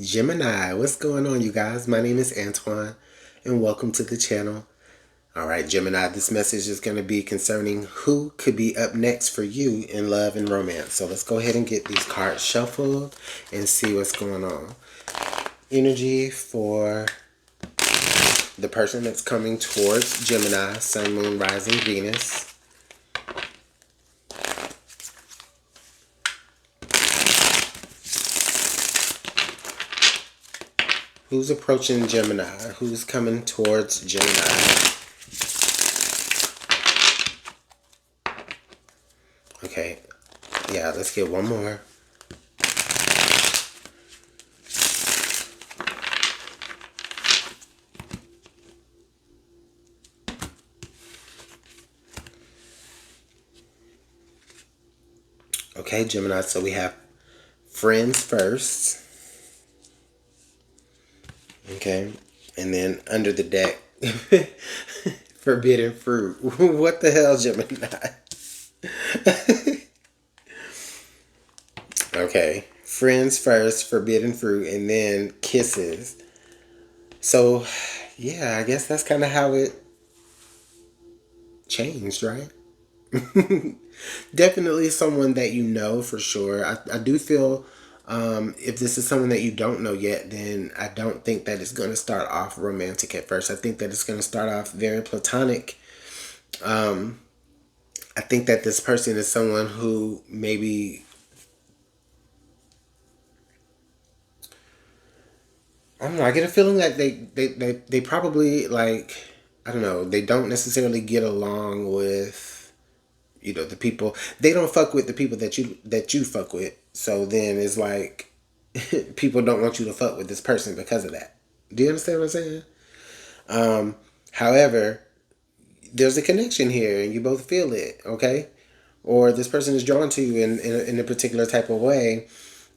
Gemini, what's going on, you guys? My name is Antoine, and welcome to the channel. All right, Gemini, this message is going to be concerning who could be up next for you in love and romance. So let's go ahead and get these cards shuffled and see what's going on. Energy for the person that's coming towards Gemini, Sun, Moon, Rising, Venus. Who's approaching Gemini? Who's coming towards Gemini? Okay, yeah, let's get one more. Okay, Gemini, so we have friends first. Okay, and then under the deck, forbidden fruit. What the hell, Gemini? Okay, friends first, forbidden fruit, and then kisses. So, yeah, I guess that's kind of how it changed, right? Definitely someone that you know for sure. I do feel if this is someone that you don't know yet, then I don't think that it's going to start off romantic at first. I think that it's going to start off very platonic. Um, I think that this person is someone who maybe, I don't know, I get a feeling that they probably, like, I don't know, they don't necessarily get along with, the people. They don't fuck with the people that you fuck with. So then it's like people don't want you to fuck with this person because of that. Do you understand what I'm saying? However, there's a connection here and you both feel it, okay? Or this person is drawn to you in a particular type of way,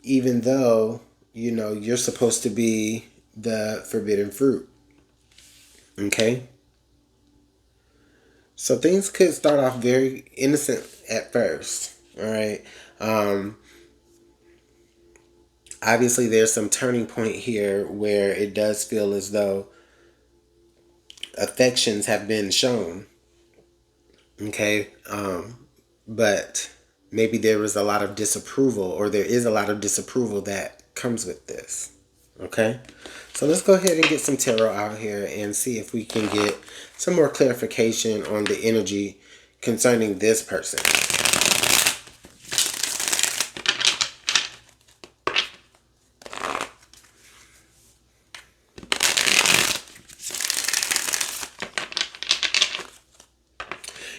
even though, you're supposed to be the forbidden fruit, okay? So things could start off very innocent at first, all right? Um, Obviously, there's some turning point here where it does feel as though affections have been shown, okay? But maybe there was a lot of disapproval, or there is a lot of disapproval that comes with this, okay? So let's go ahead and get some tarot out here and see if we can get some more clarification on the energy concerning this person.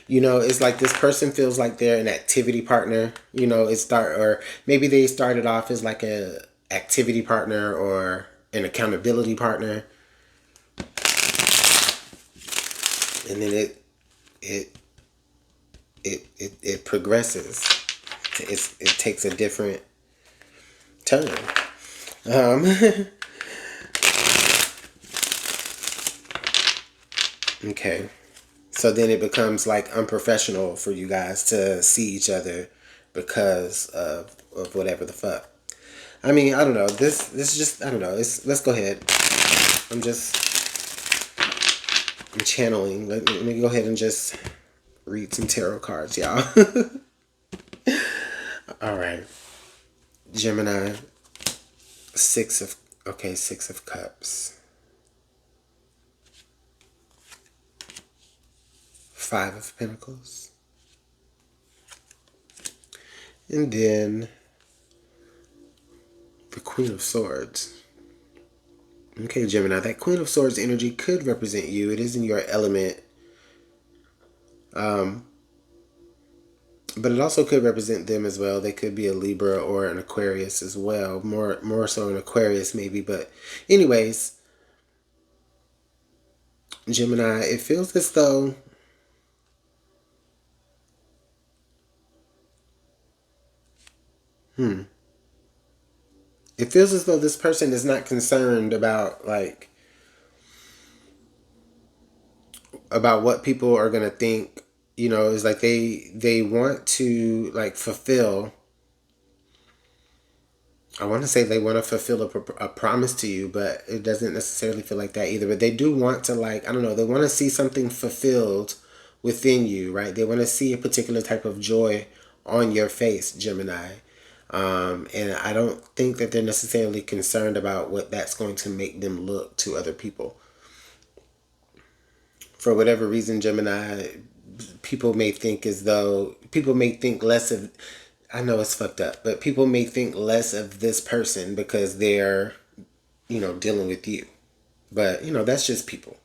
It's like this person feels like they're an activity partner. Or maybe they started off as like a activity partner or an accountability partner, and then it it progresses. It takes a different turn. Um, okay. So then it becomes like unprofessional for you guys to see each other because of whatever the fuck. I mean, I don't know. This just, I don't know. Let's go ahead. I'm just I'm channeling. Let me go ahead and just read some tarot cards, y'all. All right. Gemini, six of okay, 6 of cups. 5 of pentacles. And then the Queen of Swords. Okay, Gemini, that Queen of Swords energy could represent you. It is in your element. Um, but it also could represent them as well. They could be a Libra or an Aquarius as well. More so an Aquarius maybe. But anyways, Gemini, it feels as though it feels as though this person is not concerned about what people are gonna think. It's like they want to like fulfill I want to say they want to fulfill a promise to you, but it doesn't necessarily feel like that either. But they do want to, like, I don't know, they want to see something fulfilled within you, right? They want to see a particular type of joy on your face, Gemini. And I don't think that they're necessarily concerned about what that's going to make them look to other people. For whatever reason, Gemini, people may think less of, I know it's fucked up, but people may think less of this person because they're, dealing with you. But, that's just people.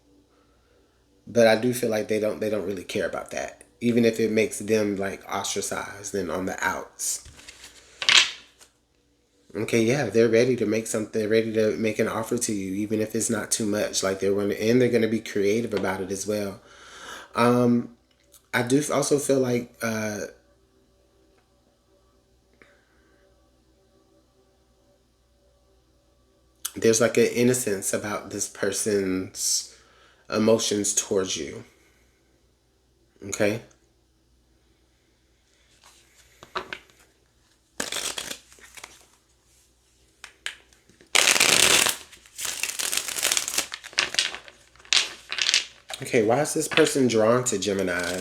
But I do feel like they don't really care about that. Even if it makes them like ostracized and on the outs. Okay, yeah, they're ready to make something, they're ready to make an offer to you, even if it's not too much. Like they're gonna be creative about it as well. I do also feel like there's like an innocence about this person's emotions towards you. Okay. Okay, why is this person drawn to Gemini?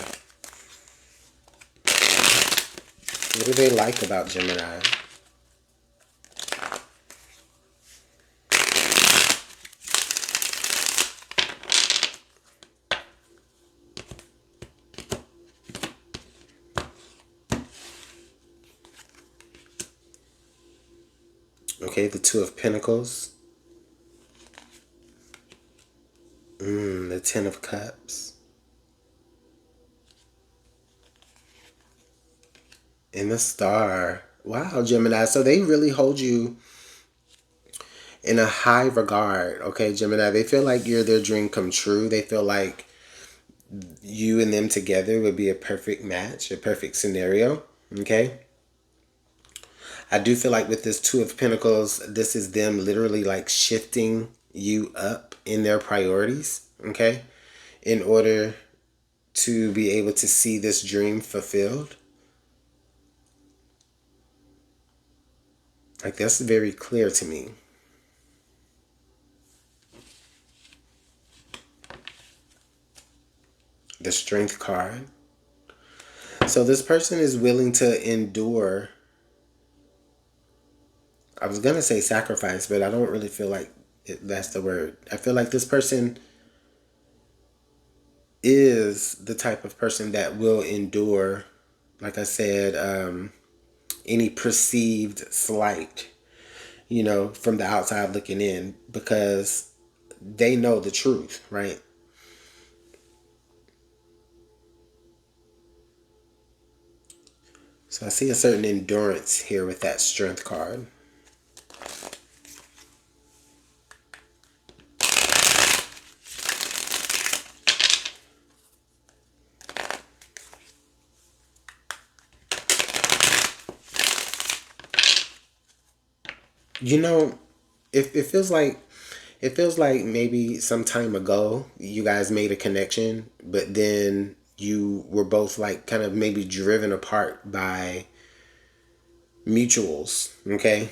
What do they like about Gemini? Okay, the Two of Pentacles. The Ten of Cups. And the Star. Wow, Gemini. So they really hold you in a high regard. Okay, Gemini. They feel like you're their dream come true. They feel like you and them together would be a perfect match, a perfect scenario. Okay. I do feel like with this Two of Pentacles, this is them literally like shifting you up in their priorities. Okay. In order to be able to see this dream fulfilled. Like, that's very clear to me. The Strength card. So this person is willing to endure. I was going to say sacrifice, but I don't really feel like that's the word. I feel like this person is the type of person that will endure, like I said, any perceived slight, from the outside looking in, because they know the truth, right? So I see a certain endurance here with that Strength card. You know, it feels like maybe some time ago you guys made a connection, but then you were both like kind of maybe driven apart by mutuals. Okay.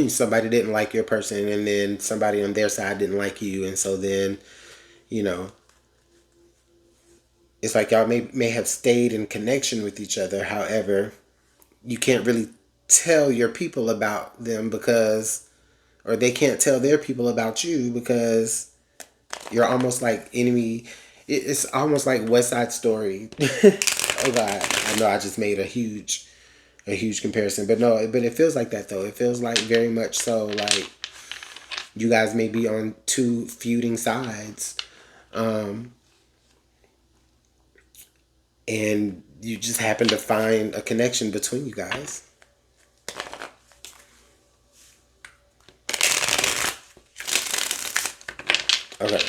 Somebody didn't like your person, and then somebody on their side didn't like you, and so then, you know, it's like y'all may have stayed in connection with each other. However, you can't really tell your people about them because, or they can't tell their people about you because you're almost like enemy. It's almost like West Side Story. Oh God, I know I just made a huge comparison, but no, but it feels like that though. It feels like very much so like you guys may be on two feuding sides, and you just happen to find a connection between you guys. Okay.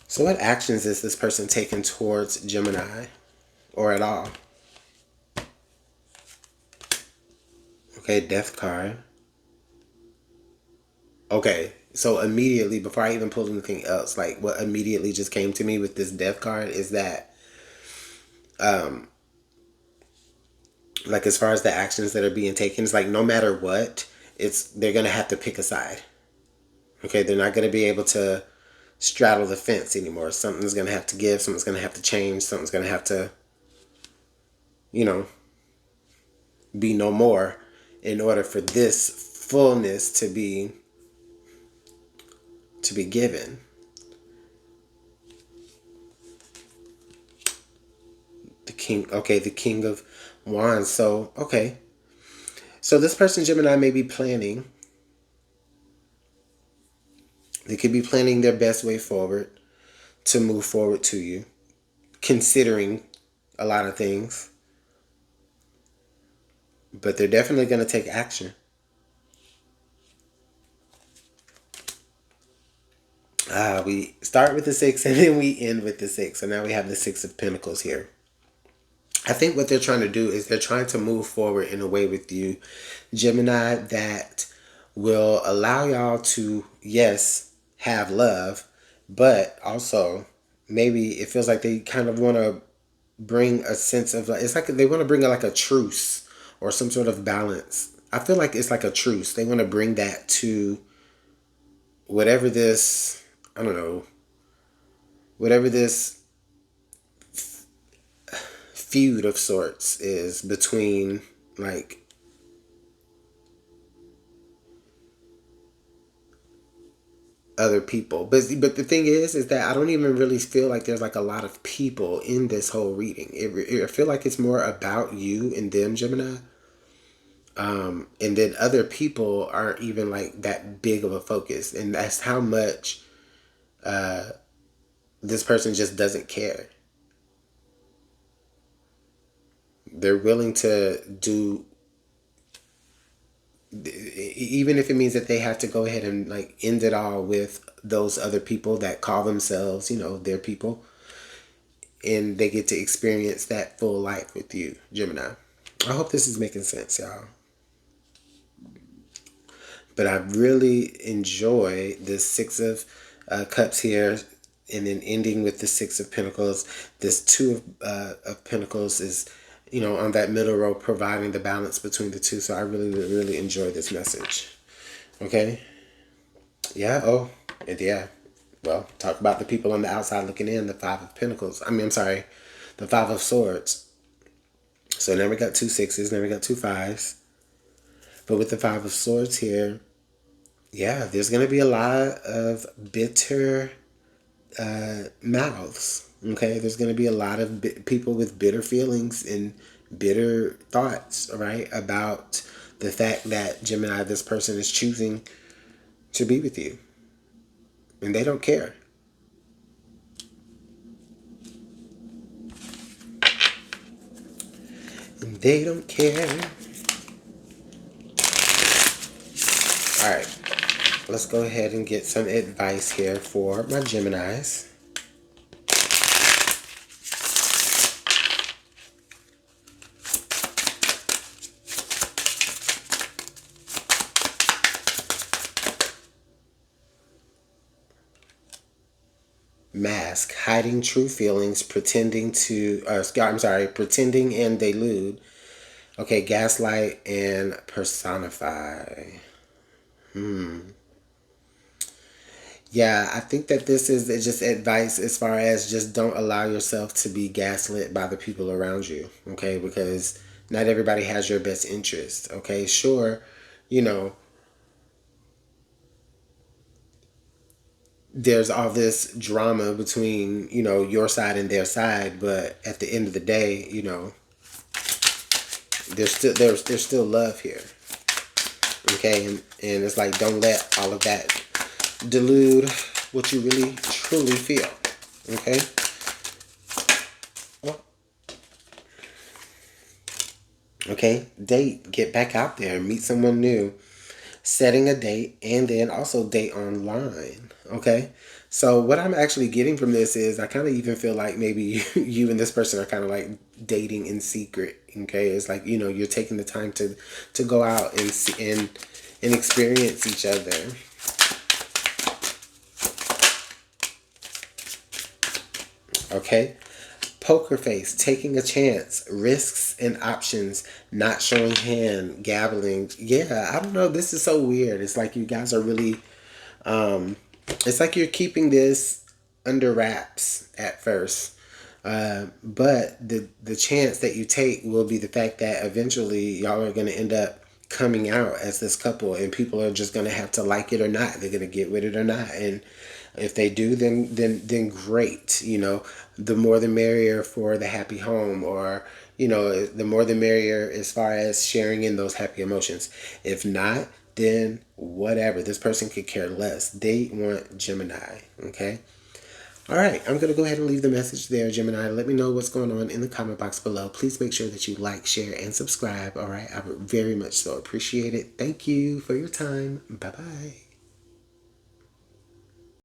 So what actions is this person taking towards Gemini, or at all? Okay, Death card. Okay, so immediately, before I even pulled anything else, like what immediately just came to me with this Death card is that Like as far as the actions that are being taken, it's like no matter what, they're gonna have to pick a side. Okay, they're not gonna be able to straddle the fence anymore. Something's gonna have to give, something's gonna have to change, something's gonna have to, you know, be no more in order for this fullness to be given. The king, okay, the king of wands. So, okay. So this person, Gemini, may be planning. They could be planning their best way forward to move forward to you, considering a lot of things. But they're definitely going to take action. We start with the 6 and then we end with the 6. So now we have the 6 of Pentacles here. I think what they're trying to do is they're trying to move forward in a way with you, Gemini, that will allow y'all to, yes, have love, but also maybe it feels like they kind of want to bring a sense of, like, it's like they want to bring like a truce or some sort of balance. I feel like it's like a truce. They want to bring that to whatever this, I don't know, whatever this feud of sorts is between, like, other people. But the thing is that I don't even really feel like there's like a lot of people in this whole reading. I feel like it's more about you and them, Gemini. And then other people aren't even like that big of a focus, and that's how much this person just doesn't care. They're willing to do, even if it means that they have to go ahead and like end it all with those other people that call themselves, their people, and they get to experience that full life with you, Gemini. I hope this is making sense, y'all. But I really enjoy this 6 of Cups here, and then ending with the 6 of Pentacles. This 2 of Pentacles is, on that middle row, providing the balance between the two. So I really, really enjoy this message. Okay? Yeah. Oh, and yeah. Well, talk about the people on the outside looking in, the 5 of Pentacles. I'm sorry, the 5 of Swords. So now we got 2 6s, now we got 2 5s. But with the 5 of Swords here, yeah, there's going to be a lot of bitter mouths. Okay, there's going to be a lot of people with bitter feelings and bitter thoughts, right, about the fact that, Gemini, this person is choosing to be with you. And they don't care. And they don't care. All right. Let's go ahead and get some advice here for my Geminis. Mask, hiding true feelings, pretending and delude. Okay, gaslight and personify. Yeah, I think that this is just advice as far as just don't allow yourself to be gaslit by the people around you, okay? Because not everybody has your best interest, okay? Sure, there's all this drama between, your side and their side, but at the end of the day, there's still love here, okay? And it's like, don't let all of that delude what you really truly feel. Okay. Okay. Date. Get back out there. Meet someone new. Setting a date, and then also date online. Okay. So what I'm actually getting from this is I kind of even feel like maybe you and this person are kind of like dating in secret. Okay. It's like, you're taking the time to go out and see and experience each other. Okay. Poker face, taking a chance, risks and options, not showing hand, gabbling. Yeah, I don't know. This is so weird. It's like you guys are really, um, it's like you're keeping this under wraps at first. But the chance that you take will be the fact that eventually y'all are going to end up coming out as this couple, and people are just going to have to like it or not. They're going to get with it or not. And if they do, then great. You know, the more the merrier for the happy home, or you know, the more the merrier as far as sharing in those happy emotions. If not, then whatever. This person could care less. They want Gemini. Okay. All right, I'm going to go ahead and leave the message there, Gemini. Let me know what's going on in the comment box below. Please make sure that you like, share, and subscribe. All right, I would very much so appreciate it. Thank you for your time. Bye-bye.